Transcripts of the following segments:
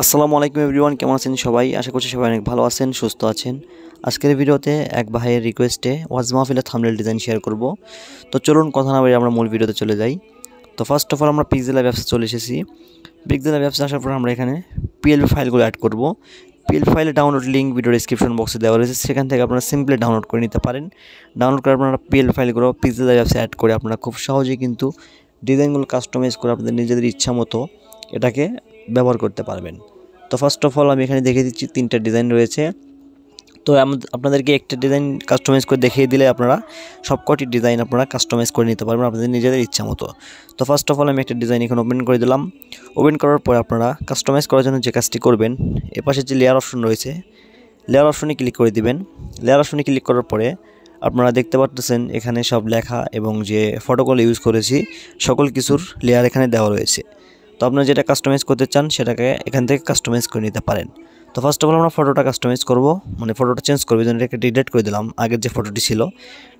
আসসালামু আলাইকুম এভরিওয়ান, কেমন আছেন সবাই? আশা করছি সবাই অনেক ভালো আছেন, সুস্থ আছেন। আজকের ভিডিওতে এক ভাইয়ের রিকোয়েস্টে ওয়াজ মাহফিলের থাম্বনেল ডিজাইন শেয়ার করব। তো চলুন কথা না বাড়িয়ে আমরা মূল ভিডিওতে চলে যাই। তো ফার্স্ট অফ অল আমরা পিক্সেল অ্যাপসে চলে এসেছি। পিক্সেল অ্যাপসে আসার পর আমরা এখানে পিএলপি ফাইলগুলো অ্যাড করব। পিএলপি ফাইলের ডাউনলোড লিঙ্ক ভিডিও ডেসক্রিপশন বক্সে দেওয়া রয়েছে, সেখান থেকে আপনারা সিম্পলি ডাউনলোড করে নিতে পারেন। ডাউনলোড করে আপনারা পিএলপি ফাইলগুলো পিক্সেল অ্যাপসে অ্যাড করে আপনারা খুব সহজেই কিন্তু ডিজাইনগুলো কাস্টমাইজ করে আপনাদের নিজেদের ইচ্ছা মতো এটাকে ব্যবহার করতে পারবেন। তো ফার্স্ট অফ অল আমি এখানে দেখিয়ে দিচ্ছি 3টা ডিজাইন রয়েছে। তো আপনাদেরকে একটা ডিজাইন কাস্টমাইজ করে দেখিয়ে দিলে আপনারা সবকটি ডিজাইন আপনারা কাস্টমাইজ করে নিতে পারবেন আপনাদের নিজেদের ইচ্ছা মতো। তো ফার্স্ট অফ অল আমি একটা ডিজাইন এখন ওপেন করে দিলাম। ওপেন করার পরে আপনারা কাস্টমাইজ করার জন্য যে কাজটি করবেন, এপাশে যে লেয়ার অপশন রয়েছে, লেয়ার অপশনে ক্লিক করে দিবেন। লেয়ার অপশনে ক্লিক করার পরে আপনারা দেখতে পাচ্ছেন এখানে সব লেখা এবং যে ফটোগুলো ইউজ করেছি সকল কিছুর লেয়ার এখানে দেওয়া রয়েছে। তো আপনারা যেটা কাস্টমাইজ করতে চান সেটাকে এখান থেকে কাস্টমাইজ করে নিতে পারেন। তো ফার্স্ট অফ অল আমরা ফটোটা কাস্টমাইজ করব, মানে ফটোটা চেঞ্জ করবো। যেন এটাকে ডিলিট করে দিলাম, আগের যে ফটোটি ছিল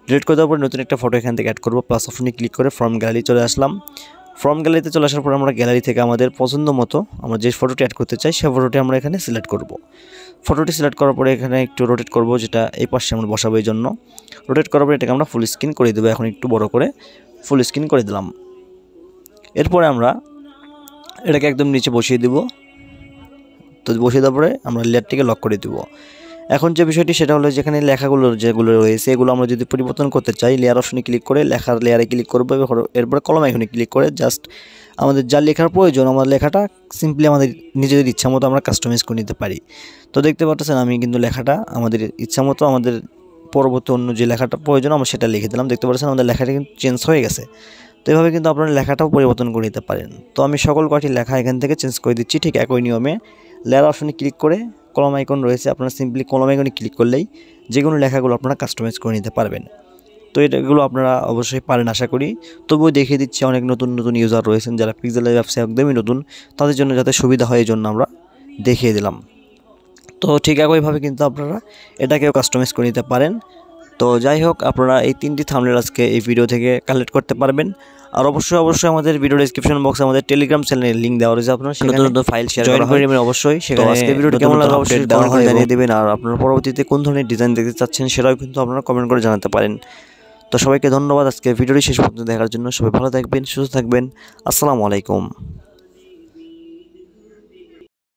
ডিলিট করে দেওয়ার পরে নতুন একটা ফটো এখান থেকে অ্যাড করব। প্লাস অপশনে ক্লিক করে ফ্রম গ্যালারি চলে আসলাম। ফ্রম গ্যালারিতে চলে আসার পর আমরা গ্যালারি থেকে আমাদের পছন্দ মতো আমরা যে ফটোটি অ্যাড করতে চাই সেই ফটোটি আমরা এখানে সিলেক্ট করব। ফটোটি সিলেক্ট করার পরে এখানে একটু রোটেট করব, যেটা এই পাশে আমরা বসাবো। এই জন্য রোটেট করার পরে এটাকে আমরা ফুল স্ক্রিন করে দেবো। এখন একটু বড় করে ফুল স্ক্রিন করে দিলাম। এরপরে আমরা এটাকে একদম নিচে বসিয়ে দেব। তো বসিয়ে দেওয়ার পরে আমরা লেয়ারটিকে লক করে দেব। এখন যে বিষয়টি সেটা হলো, যেখানে লেখাগুলো যেগুলো রয়েছে এগুলো আমরা যদি পরিবর্তন করতে চাই, লেয়ার অপশনে ক্লিক করে লেখার লেয়ারে ক্লিক করবো। এরপরে কলম আইকনে ক্লিক করে জাস্ট আমাদের যা লেখার প্রয়োজন আমার লেখাটা সিম্পলি আমাদের নিজেদের ইচ্ছা মতো আমরা কাস্টমাইজ করে নিতে পারি। তো দেখতে পাচ্ছেন আমি কিন্তু লেখাটা আমাদের ইচ্ছা মতো আমাদের পরবর্তী অন্য যে লেখাটা প্রয়োজন আমরা সেটা লিখে দিলাম। দেখতে পাচ্ছেন আমাদের লেখাটা কিন্তু চেঞ্জ হয়ে গেছে। তো এভাবে কিন্তু আপনারা লেখাটাও পরিবর্তন করে নিতে পারেন। তো আমি সকল কয়টি লেখা এখান থেকে চেঞ্জ করে দিচ্ছি ঠিক একই নিয়মে। লেয়ার অপশনে ক্লিক করে কলম আইকন রয়েছে, আপনারা সিম্পলি কলম আইকনে ক্লিক করলেই যে কোনো লেখাগুলো আপনারা কাস্টমাইজ করে নিতে পারবেন। তো এগুলো আপনারা অবশ্যই পারেন আশা করি। তবুও দেখিয়ে দিচ্ছি, অনেক নতুন নতুন ইউজার রয়েছেন যারা পিক্সেলের ব্যবসায় একদমই নতুন, তাদের জন্য যাতে সুবিধা হয় এই জন্য আমরা দেখিয়ে দিলাম। তো ঠিক একইভাবে কিন্তু আপনারা এটাকেও কাস্টমাইজ করে নিতে পারেন। তো যাই হোক, আপনারা এই 3টি থাম্বনেল আজকে এই ভিডিও থেকে কালেক্ট করতে পারবেন। আর অবশ্যই আমাদের ভিডিও ডেসক্রিপশন বক্সে আমাদের টেলিগ্রাম চ্যানেলের লিংক দেওয়া রয়েছে, আপনারা সেখানে নতুন ফাইল শেয়ার করবেন অবশ্যই। সেখানে আজকে ভিডিওটি কেমন লাগলো অবশ্যই কমেন্ট করে জানিয়ে দেবেন। আর আপনারা পরবর্তীতে কোন ধরনের ডিজাইন দেখতে চাচ্ছেন সেটাও কিন্তু আপনারা কমেন্ট করে জানাতে পারেন। তো সবাইকে ধন্যবাদ আজকে ভিডিওটি শেষ পর্যন্ত দেখার জন্য। সবাই ভালো থাকবেন, সুস্থ থাকবেন। আসসালামু আলাইকুম।